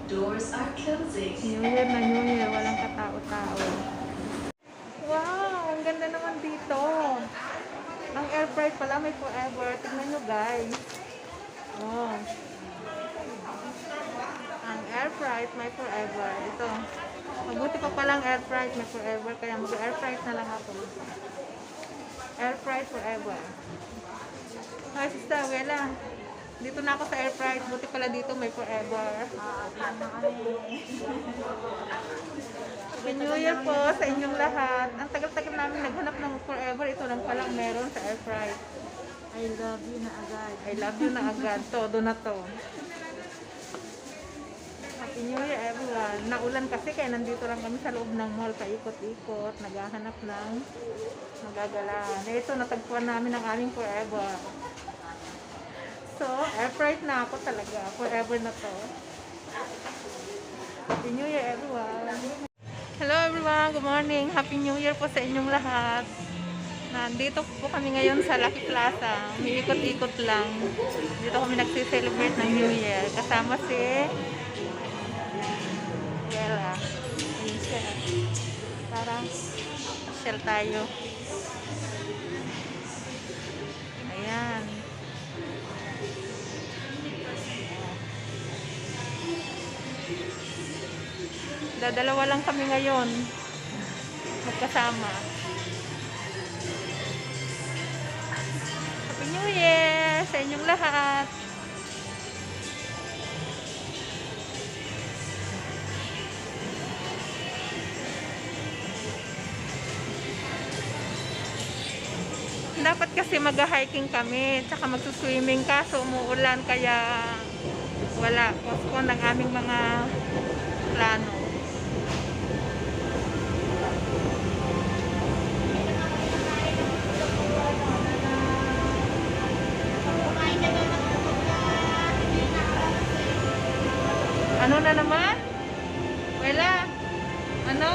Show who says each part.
Speaker 1: Doors are closing.
Speaker 2: New Year na New Year, walang katao-tao. Wow, ang ganda naman dito. Ang air fry pala may forever. Tignan nyo guys. Oh. Ang air fry may forever. Ito. Mabuti pa palang air fry may forever. Kaya mag-air fry na lang ako. Air fry forever. Hi, Sister Wela. Dito na ako sa air fry. Buti pala dito may forever. Happy New Year po sa inyong lahat. Ang tagal-tagal namin naghanap ng forever. Ito lang palang meron sa air fry.
Speaker 3: I love you na agad.
Speaker 2: I love you na agad. Todo na to. Happy New Year everyone. Naulan kasi kaya nandito lang kami sa loob ng mall. Paikot-ikot. Naghahanap ng magagalaan. Ito, natagpuan namin ang aming forever. So, air fried na ako talaga. Forever na to. Happy New Year everyone. Hello everyone. Good morning. Happy New Year po sa inyong lahat. Nandito po kami ngayon sa Lucky Plaza. Umiikot-ikot lang. Dito kami nagsi-celebrate ng New Year. Kasama si Wela. Ayun siya. Parang shell tayo. Ayan. Dadalawa lang kami ngayon. Magkasama. Happy New Year sa inyong lahat. Dapat kasi mag-hiking kami, tsaka magsuswimming kaso umuulan kaya wala. Postpone ang aming mga plano. Ano na naman? Wala. Ano?